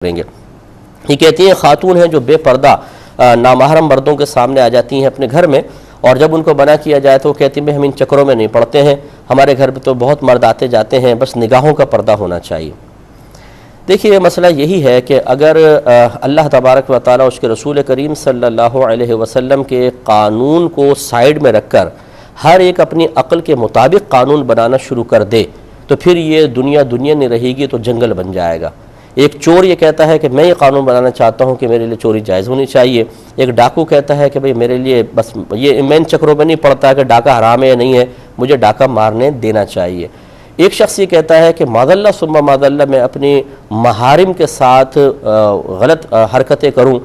کریں گے۔ یہ کہتی ہیں خاتون ہیں جو بے پردہ نامحرم مردوں کے سامنے آ جاتی ہیں اپنے گھر میں، اور جب ان کو منع کیا جائے تو وہ کہتی ہیں ہم ان چکروں میں نہیں پڑتے ہیں، ہمارے گھر پہ تو بہت مرد آتے جاتے ہیں، بس نگاہوں کا پردہ ہونا چاہیے۔ دیکھیے مسئلہ یہی ہے کہ اگر اللہ تبارک و تعالیٰ اس کے رسول کریم صلی اللہ علیہ وسلم کے قانون کو سائیڈ میں رکھ کر ہر ایک اپنی عقل کے مطابق قانون بنانا شروع کر دے تو پھر یہ دنیا نہیں رہے گی، تو جنگل بن جائے گا۔ ایک چور یہ کہتا ہے کہ میں یہ قانون بنانا چاہتا ہوں کہ میرے لیے چوری جائز ہونی چاہیے، ایک ڈاکو کہتا ہے کہ بھئی میرے لیے بس یہ میں ان چکروں میں نہیں پڑتا کہ ڈاکہ حرام ہے یا نہیں ہے، مجھے ڈاکہ مارنے دینا چاہیے۔ ایک شخص یہ کہتا ہے کہ معذاللہ ثم معذاللہ میں اپنی محارم کے ساتھ غلط حرکتیں کروں،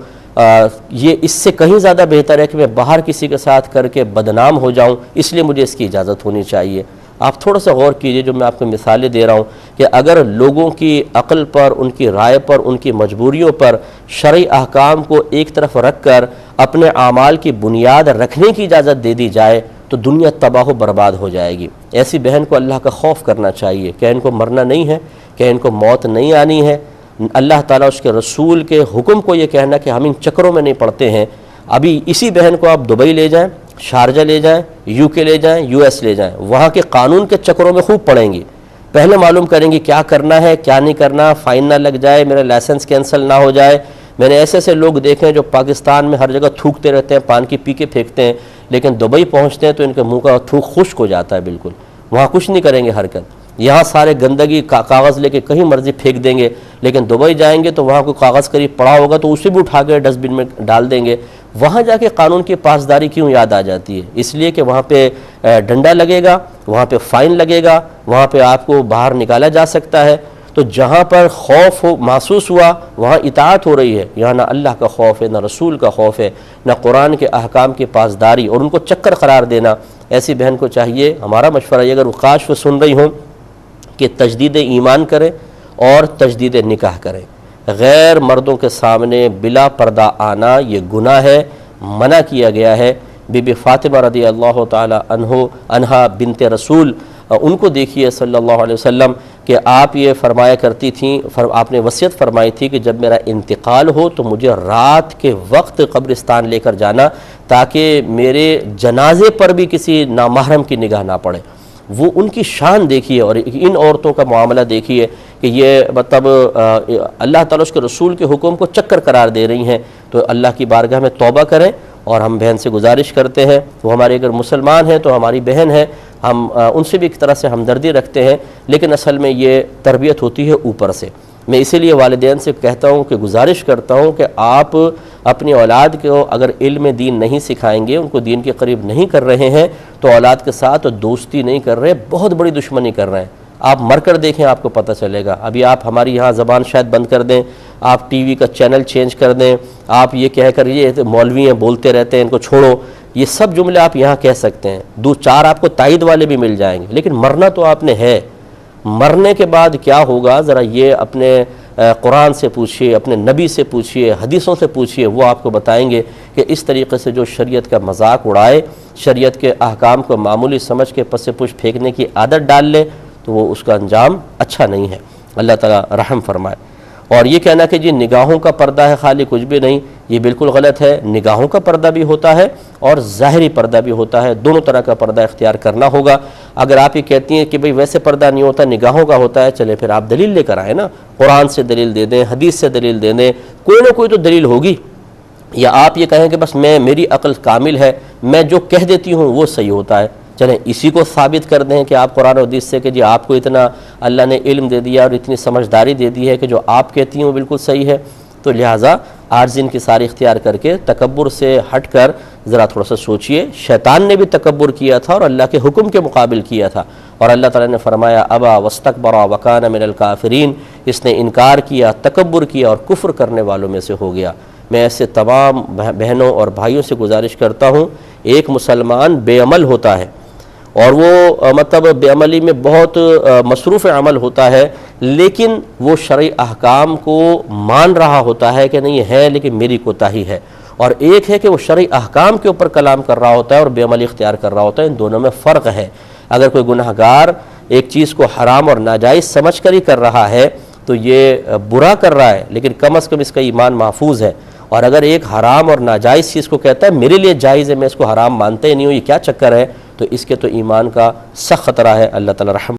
یہ اس سے کہیں زیادہ بہتر ہے کہ میں باہر کسی کے ساتھ کر کے بدنام ہو جاؤں، اس لیے مجھے اس کی اجازت ہونی چاہیے۔ آپ تھوڑا سا غور کیجئے جو میں آپ کو مثالیں دے رہا ہوں کہ اگر لوگوں کی عقل پر، ان کی رائے پر، ان کی مجبوریوں پر شرعی احکام کو ایک طرف رکھ کر اپنے اعمال کی بنیاد رکھنے کی اجازت دے دی جائے تو دنیا تباہ و برباد ہو جائے گی۔ ایسی بہن کو اللہ کا خوف کرنا چاہیے کہ ان کو مرنا نہیں ہے، کہ ان کو موت نہیں آنی ہے۔ اللہ تعالیٰ اس کے رسول کے حکم کو یہ کہنا کہ ہم ان چکروں میں نہیں پڑتے ہیں۔ ابھی اسی بہن کو آپ دبئی لے جائیں، شارجہ لے جائیں، یو کے لے جائیں، یو ایس لے جائیں، وہاں کے قانون کے چکروں میں خوب پڑیں گی، پہلے معلوم کریں گی کیا کرنا ہے کیا نہیں کرنا، فائن نہ لگ جائے، میرا لائسنس کینسل نہ ہو جائے۔ میں نے ایسے لوگ دیکھے ہیں جو پاکستان میں ہر جگہ تھوکتے رہتے ہیں، پان کی پی کے پھینکتے ہیں، لیکن دبئی پہنچتے ہیں تو ان کے منہ کا تھوک خشک ہو جاتا ہے، بالکل وہاں کچھ نہیں کریں گے حرکت۔ یہاں سارے گندگی کاغذ لے کے کہیں مرضی پھینک دیں گے، لیکن دبئی جائیں گے تو وہاں کوئی کاغذ قریب پڑا ہوگا تو اسے بھی اٹھا کے ڈسٹ بن میں ڈال دیں گے۔ وہاں جا کے قانون کی پاسداری کیوں یاد آ جاتی ہے؟ اس لیے کہ وہاں پہ ڈنڈا لگے گا، وہاں پہ فائن لگے گا، وہاں پہ آپ کو باہر نکالا جا سکتا ہے۔ تو جہاں پر خوف محسوس ہوا وہاں اطاعت ہو رہی ہے، یہاں نہ اللہ کا خوف ہے، نہ رسول کا خوف ہے، نہ قرآن کے احکام کی پاسداری، اور ان کو چکر قرار دینا۔ ایسی بہن کو چاہیے، ہمارا مشورہ یہ اگر کاش وہ سن رہی ہوں، کہ تجدید ایمان کریں اور تجدید نکاح کریں۔ غیر مردوں کے سامنے بلا پردہ آنا یہ گناہ ہے، منع کیا گیا ہے۔ بی بی فاطمہ رضی اللہ تعالی عنہا بنت رسول، ان کو دیکھیے صلی اللہ علیہ وسلم کہ آپ یہ فرمایا کرتی تھیں، آپ نے وصیت فرمائی تھی کہ جب میرا انتقال ہو تو مجھے رات کے وقت قبرستان لے کر جانا تاکہ میرے جنازے پر بھی کسی نامحرم کی نگاہ نہ پڑے۔ وہ ان کی شان دیکھیے اور ان عورتوں کا معاملہ دیکھیے کہ یہ مطلب اللہ تعالیٰ اس کے رسول کے حکم کو چکر قرار دے رہی ہیں۔ تو اللہ کی بارگاہ میں توبہ کریں، اور ہم بہن سے گزارش کرتے ہیں، وہ ہمارے اگر مسلمان ہیں تو ہماری بہن ہے، ہم ان سے بھی ایک طرح سے ہمدردی رکھتے ہیں، لیکن اصل میں یہ تربیت ہوتی ہے اوپر سے۔ میں اسی لیے والدین سے کہتا ہوں کہ گزارش کرتا ہوں کہ آپ اپنی اولاد کو اگر علم دین نہیں سکھائیں گے، ان کو دین کے قریب نہیں کر رہے ہیں تو اولاد کے ساتھ دوستی نہیں کر رہے، بہت بڑی دشمنی کر رہے ہیں۔ آپ مر کر دیکھیں، آپ کو پتہ چلے گا۔ ابھی آپ ہماری یہاں زبان شاید بند کر دیں، آپ ٹی وی کا چینل چینج کر دیں، آپ یہ کہہ کر یہ مولوی ہیں بولتے رہتے ہیں ان کو چھوڑو، یہ سب جملے آپ یہاں کہہ سکتے ہیں، دو چار آپ کو تائید والے بھی مل جائیں گے، لیکن مرنا تو آپ نے ہے۔ مرنے کے بعد کیا ہوگا ذرا یہ اپنے قرآن سے پوچھئے، اپنے نبی سے پوچھئے، حدیثوں سے پوچھئے، وہ آپ کو بتائیں گے کہ اس طریقے سے جو شریعت کا مذاق اڑائے، شریعت کے احکام کو معمولی سمجھ کے پس پش پھینکنے کی عادت ڈال لے تو وہ اس کا انجام اچھا نہیں ہے۔ اللہ تعالیٰ رحم فرمائے۔ اور یہ کہنا کہ جی نگاہوں کا پردہ ہے خالی کچھ بھی نہیں، یہ بالکل غلط ہے۔ نگاہوں کا پردہ بھی ہوتا ہے اور ظاہری پردہ بھی ہوتا ہے، دونوں طرح کا پردہ اختیار کرنا ہوگا۔ اگر آپ یہ کہتی ہیں کہ بھئی ویسے پردہ نہیں ہوتا، نگاہوں کا ہوتا ہے، چلے پھر آپ دلیل لے کر آئیں نا، قرآن سے دلیل دے دیں، حدیث سے دلیل دے دیں، کوئی نہ کوئی تو دلیل ہوگی۔ یا آپ یہ کہیں کہ بس میری عقل کامل ہے، میں جو کہہ دیتی ہوں وہ صحیح ہوتا ہے، چلیں اسی کو ثابت کر دیں کہ آپ قرآن و حدیث سے کہ جی آپ کو اتنا اللہ نے علم دے دیا اور اتنی سمجھداری دے دی ہے کہ جو آپ کہتی ہیں وہ بالکل صحیح ہے۔ تو لہٰذا عاجز انکساری اختیار کر کے تکبر سے ہٹ کر ذرا تھوڑا سا سوچئے۔ شیطان نے بھی تکبر کیا تھا اور اللہ کے حکم کے مقابل کیا تھا، اور اللہ تعالیٰ نے فرمایا ابا واستکبر وکان من الکافرین، اس نے انکار کیا، تکبر کیا اور کفر کرنے والوں میں سے ہو گیا۔ میں ایسے تمام بہنوں اور بھائیوں سے گزارش کرتا ہوں، ایک مسلمان بے عمل ہوتا ہے اور وہ مطلب بے عملی میں بہت مصروف عمل ہوتا ہے، لیکن وہ شرعی احکام کو مان رہا ہوتا ہے کہ نہیں ہے لیکن میری کوتاہی ہے، اور ایک ہے کہ وہ شرعی احکام کے اوپر کلام کر رہا ہوتا ہے اور بے عملی اختیار کر رہا ہوتا ہے۔ ان دونوں میں فرق ہے۔ اگر کوئی گناہگار ایک چیز کو حرام اور ناجائز سمجھ کر ہی کر رہا ہے تو یہ برا کر رہا ہے، لیکن کم از کم اس کا ایمان محفوظ ہے۔ اور اگر ایک حرام اور ناجائز چیز کو کہتا ہے میرے لیے جائز ہے، میں اس کو حرام مانتا ہی نہیں ہوں، یہ کیا چکر ہے، تو اس کے تو ایمان کا سخت خطرہ ہے۔ اللہ تعالی رحم